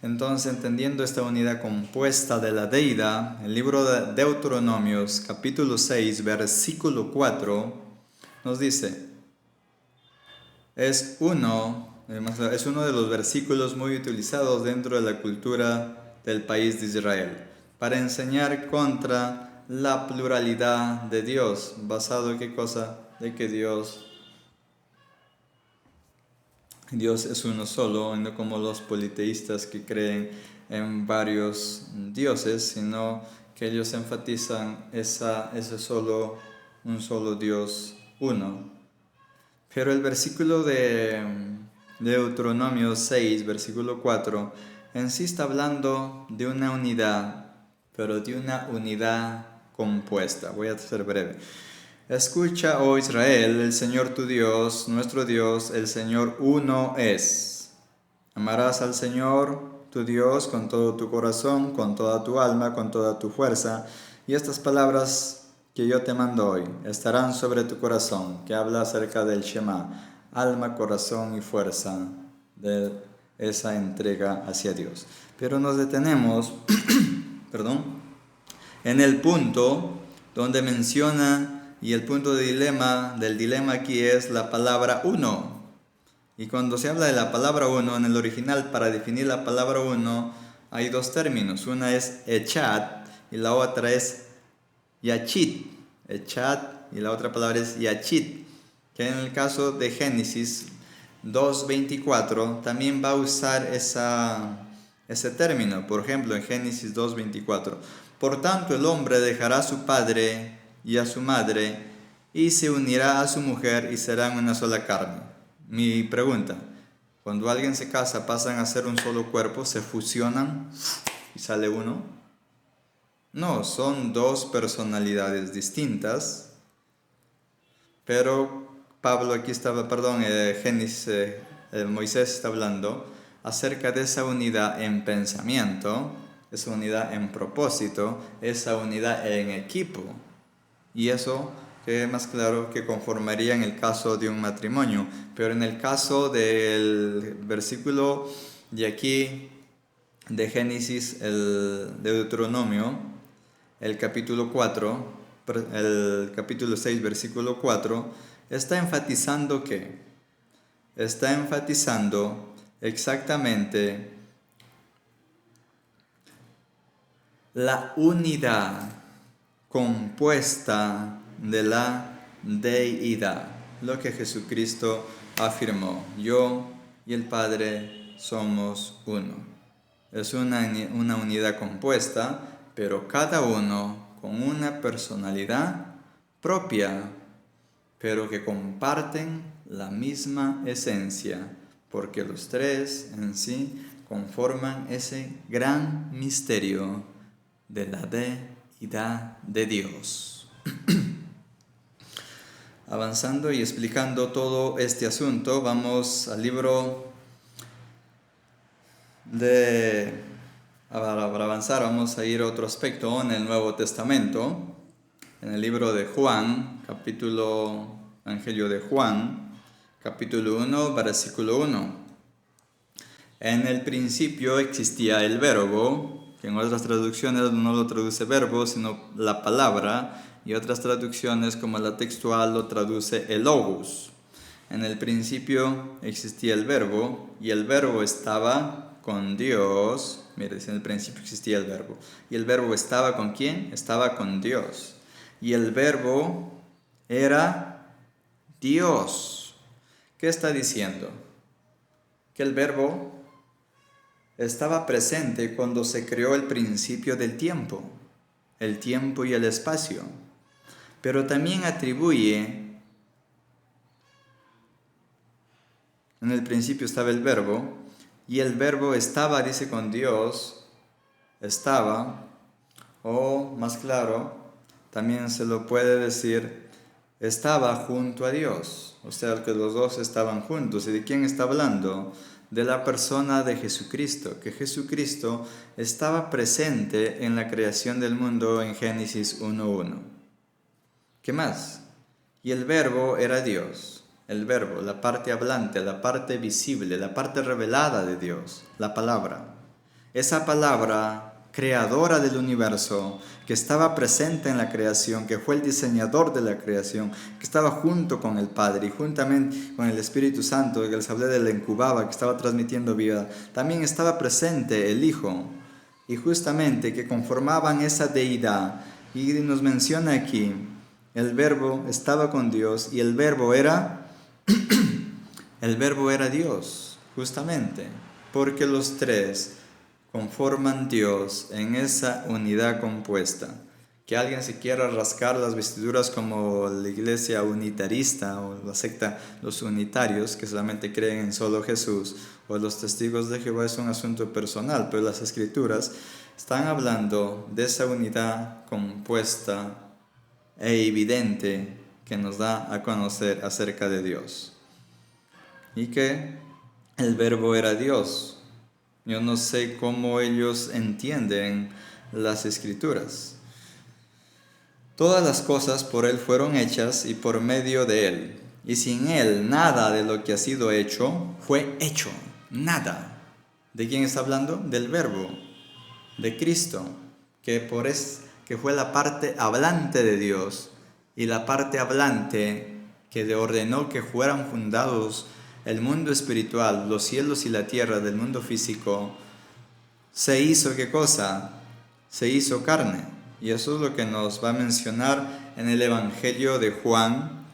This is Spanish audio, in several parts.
Entonces, entendiendo esta unidad compuesta de la deidad, el libro de Deuteronomios, capítulo 6, versículo 4, nos dice, es uno de los versículos muy utilizados dentro de la cultura del país de Israel, para enseñar contra la pluralidad de Dios, basado en qué cosa, de que Dios es uno solo, no como los politeístas que creen en varios dioses, sino que ellos enfatizan un solo Dios uno. Pero el versículo de Deuteronomio 6, versículo 4, en sí está hablando de una unidad, pero de una unidad compuesta. Voy a ser breve. Escucha, oh Israel, el Señor tu Dios, nuestro Dios, el Señor uno es. Amarás al Señor tu Dios con todo tu corazón, con toda tu alma, con toda tu fuerza. Y estas palabras que yo te mando hoy estarán sobre tu corazón, que habla acerca del Shema, alma, corazón y fuerza de esa entrega hacia Dios. Pero nos detenemos, en el punto donde menciona, y el punto del dilema aquí es la palabra uno. Y cuando se habla de la palabra uno, en el original, para definir la palabra uno, hay dos términos. Una es echat y la otra es yachit. Echat y la otra palabra es yachit, que en el caso de Génesis 2:24 también va a usar ese término. Por ejemplo, en Génesis 2:24. Por tanto, el hombre dejará a su padre y a su madre y se unirá a su mujer y serán una sola carne. Mi pregunta, cuando alguien se casa, ¿pasan a ser un solo cuerpo? ¿Se fusionan y sale uno? No, son dos personalidades distintas, pero Moisés está hablando acerca de esa unidad en pensamiento, esa unidad en propósito, esa unidad en equipo. Y eso que es más claro que conformaría en el caso de un matrimonio. Pero en el caso del versículo de aquí, de Génesis, el Deuteronomio, el capítulo 6, versículo 4, está enfatizando ¿qué? Está enfatizando exactamente la unidad compuesta de la deidad, lo que Jesucristo afirmó: yo y el Padre somos uno. Es una unidad compuesta, pero cada uno con una personalidad propia, pero que comparten la misma esencia, porque los tres en sí conforman ese gran misterio de la deidad de Dios. Avanzando y explicando todo este asunto, vamos al libro para avanzar, vamos a ir a otro aspecto en el Nuevo Testamento, en el libro de Juan, Evangelio de Juan, capítulo 1, versículo 1. En el principio existía el verbo, que en otras traducciones no lo traduce verbo, sino la palabra, y otras traducciones como la textual lo traduce el logos. En el principio existía el verbo, y el verbo estaba con Dios. Mira, dice, en el principio existía el verbo. ¿Y el verbo estaba con quién? Estaba con Dios. Y el verbo era Dios. ¿Qué está diciendo? Que el verbo estaba presente cuando se creó el principio del tiempo y el espacio. Pero también atribuye, en el principio estaba el verbo, y el verbo estaba, dice, con Dios, o más claro, también se lo puede decir, estaba junto a Dios. O sea, que los dos estaban juntos. ¿Y de quién está hablando? De la persona de Jesucristo, que Jesucristo estaba presente en la creación del mundo en Génesis 1:1. ¿Qué más? Y el verbo era Dios. El verbo, la parte hablante, la parte visible, la parte revelada de Dios, la palabra. esa palabra creadora del universo, que estaba presente en la creación, que fue el diseñador de la creación, que estaba junto con el Padre y juntamente con el Espíritu Santo, que les hablé del incubaba, que estaba transmitiendo vida, también estaba presente el Hijo, y justamente que conformaban esa deidad. Y nos menciona aquí, el Verbo estaba con Dios y el Verbo era Dios, justamente, porque los tres conforman Dios en esa unidad compuesta. Que alguien se quiera rascar las vestiduras como la iglesia unitarista o la secta, los unitarios, que solamente creen en solo Jesús, o los testigos de Jehová, es un asunto personal, pero las escrituras están hablando de esa unidad compuesta e evidente que nos da a conocer acerca de Dios. Y que el Verbo era Dios. Yo no sé cómo ellos entienden las escrituras. Todas las cosas por Él fueron hechas y por medio de Él. Y sin Él nada de lo que ha sido hecho fue hecho. Nada. ¿De quién está hablando? Del Verbo, de Cristo, que fue la parte hablante de Dios y la parte hablante que le ordenó que fueran fundados el mundo espiritual, los cielos y la tierra del mundo físico. Se hizo, ¿qué cosa? Se hizo carne. Y eso es lo que nos va a mencionar en el Evangelio de Juan,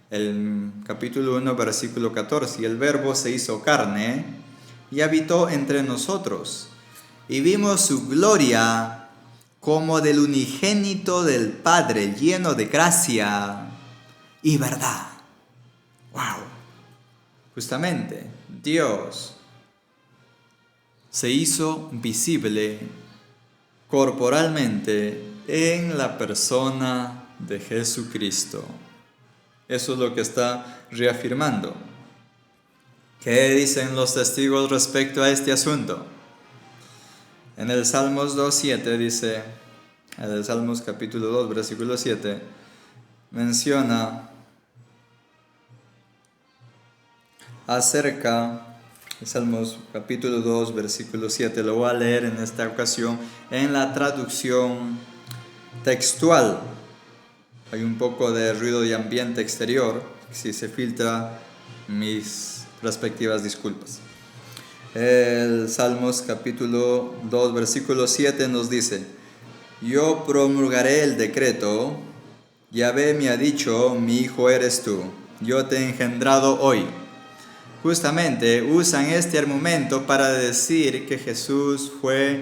el capítulo 1, versículo 14. Y el Verbo se hizo carne y habitó entre nosotros. Y vimos su gloria como del unigénito del Padre, lleno de gracia y verdad. ¡Wow! Justamente, Dios se hizo visible corporalmente en la persona de Jesucristo. Eso es lo que está reafirmando. ¿Qué dicen los testigos respecto a este asunto? En el Salmos 2.7 dice, en el Salmos capítulo 2, versículo 7, menciona acerca, Salmos capítulo 2, versículo 7, lo voy a leer en esta ocasión en la traducción textual. Hay un poco de ruido de ambiente exterior, si se filtra, mis respectivas disculpas. El Salmos capítulo 2, versículo 7 nos dice: yo promulgaré el decreto, Yahvé me ha dicho, mi hijo eres tú, yo te he engendrado hoy. Justamente usan este argumento para decir que Jesús fue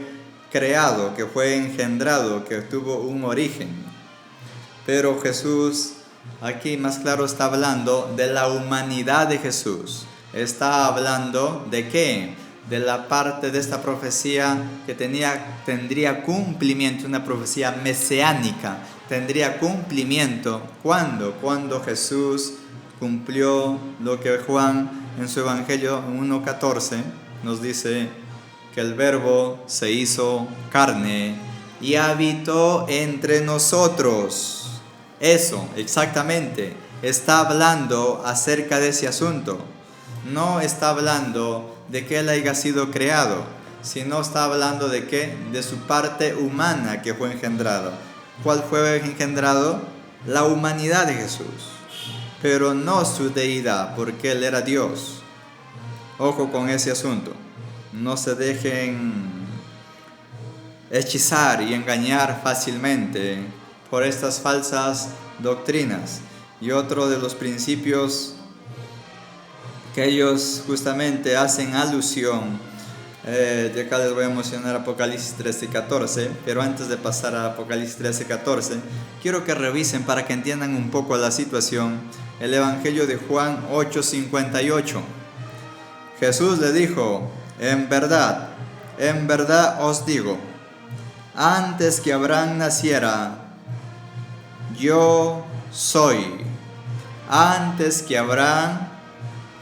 creado, que fue engendrado, que tuvo un origen. Pero Jesús, aquí más claro, está hablando de la humanidad de Jesús. Está hablando de ¿qué? De la parte de esta profecía que tendría cumplimiento, una profecía mesiánica. Tendría cumplimiento. ¿Cuándo? Cuando Jesús cumplió lo que Juan en su Evangelio 1.14 nos dice, que el Verbo se hizo carne y habitó entre nosotros. Eso, exactamente, está hablando acerca de ese asunto. No está hablando de que Él haya sido creado, sino está hablando de qué, de su parte humana que fue engendrado. ¿Cuál fue engendrado? La humanidad de Jesús, pero no su deidad, porque Él era Dios. Ojo con ese asunto. No se dejen hechizar y engañar fácilmente por estas falsas doctrinas. Y otro de los principios que ellos justamente hacen alusión, de acá les voy a mencionar Apocalipsis 13:14, pero antes de pasar a Apocalipsis 13:14, quiero que revisen para que entiendan un poco la situación, el Evangelio de Juan 8:58. Jesús le dijo: en verdad os digo, antes que Abraham naciera, yo soy. Antes que Abraham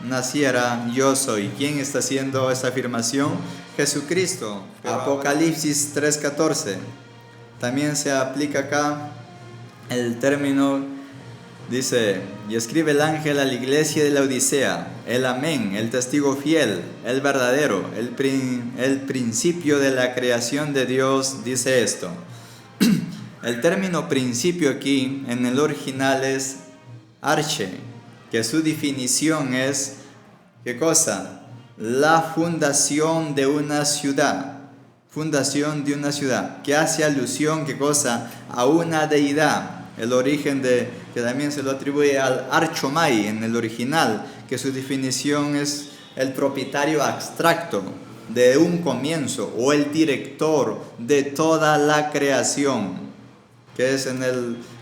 naciera, yo soy. ¿Quién está haciendo esta afirmación? Jesucristo. Apocalipsis 3:14. También se aplica acá el término Dice, y escribe el ángel a la iglesia de la Odisea, el amén, el testigo fiel, el verdadero, el principio de la creación de Dios, dice esto. El término principio aquí en el original es arche, que su definición es, ¿qué cosa? La fundación de una ciudad. Fundación de una ciudad, que hace alusión, ¿qué cosa? A una deidad. El origen que también se lo atribuye al archomai en el original, que su definición es el propietario abstracto de un comienzo o el director de toda la creación, que es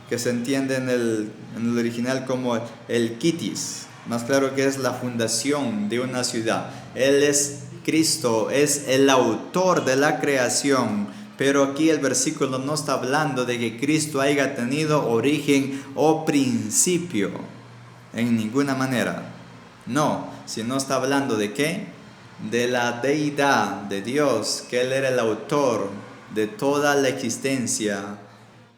que se entiende en el original como el kitis, más claro que es la fundación de una ciudad. Él es Cristo, es el autor de la creación. Pero aquí el versículo no está hablando de que Cristo haya tenido origen o principio en ninguna manera. No, sino está hablando de ¿qué? De la deidad de Dios, que Él era el autor de toda la existencia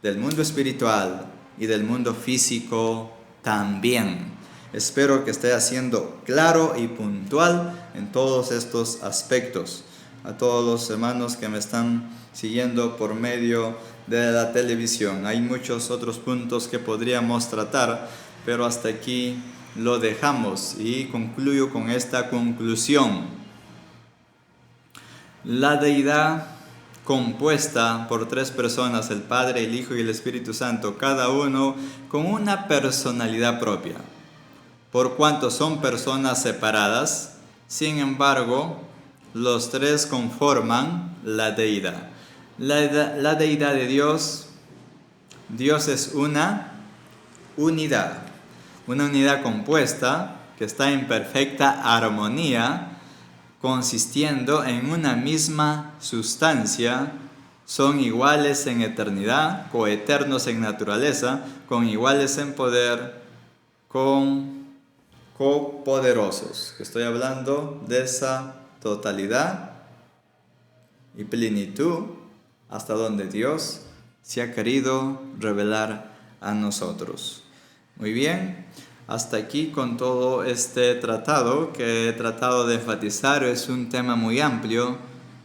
del mundo espiritual y del mundo físico también. Espero que esté siendo claro y puntual en todos estos aspectos. A todos los hermanos que me están siguiendo por medio de la televisión. Hay muchos otros puntos que podríamos tratar, pero hasta aquí lo dejamos y concluyo con esta conclusión. La deidad compuesta por tres personas, el Padre, el Hijo y el Espíritu Santo, cada uno con una personalidad propia. Por cuanto son personas separadas, sin embargo, los tres conforman la deidad. La deidad de Dios es una unidad compuesta que está en perfecta armonía, consistiendo en una misma sustancia, son iguales en eternidad, coeternos en naturaleza, con iguales en poder, con copoderosos. Estoy hablando de esa totalidad y plenitud hasta donde Dios se ha querido revelar a nosotros. Muy bien, hasta aquí con todo este tratado que he tratado de enfatizar. Es un tema muy amplio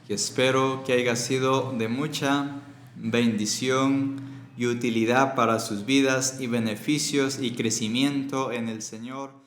que espero que haya sido de mucha bendición y utilidad para sus vidas y beneficios y crecimiento en el Señor.